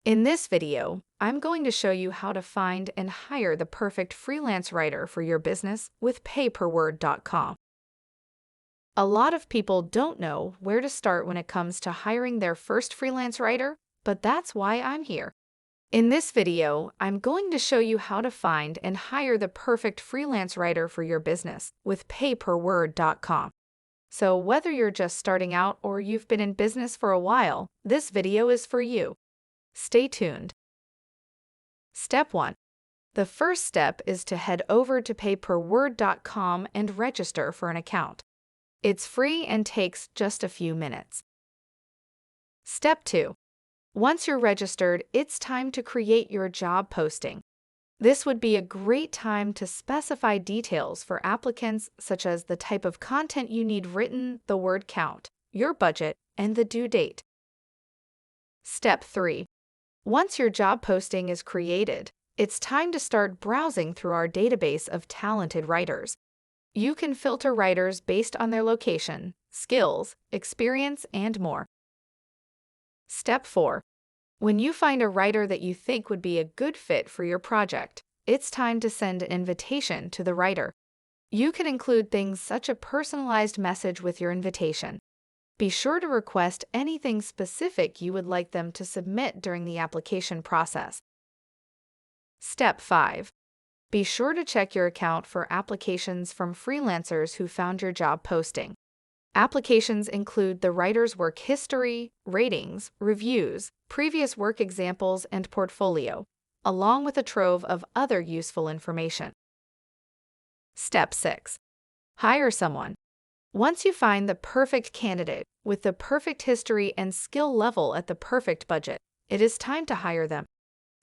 In this video, I'm going to show you how to find and hire the perfect freelance writer for your business with payperword.com. A lot of people don't know where to start when it comes to hiring their first freelance writer, but that's why I'm here. In this video, I'm going to show you how to find and hire the perfect freelance writer for your business with payperword.com. So whether you're just starting out or you've been in business for a while, this video is for you. Stay tuned. Step 1. The first step is to head over to payperword.com and register for an account. It's free and takes just a few minutes. Step 2. Once you're registered, it's time to create your job posting. This would be a great time to specify details for applicants, such as the type of content you need written, the word count, your budget, and the due date. Step 3. Once your job posting is created, it's time to start browsing through our database of talented writers. You can filter writers based on their location, skills, experience, and more. Step 4. When you find a writer that you think would be a good fit for your project, it's time to send an invitation to the writer. You can include things such as a personalized message with your invitation. Be sure to request anything specific you would like them to submit during the application process. Step 5. Be sure to check your account for applications from freelancers who found your job posting. Applications include the writer's work history, ratings, reviews, previous work examples, and portfolio, along with a trove of other useful information. Step 6. Hire someone. Once you find the perfect candidate with the perfect history and skill level at the perfect budget, it is time to hire them.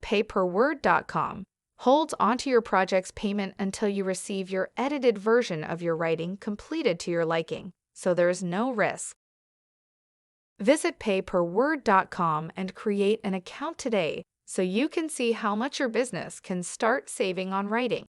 Payperword.com holds onto your project's payment until you receive your edited version of your writing completed to your liking, so there is no risk. Visit payperword.com and create an account today so you can see how much your business can start saving on writing.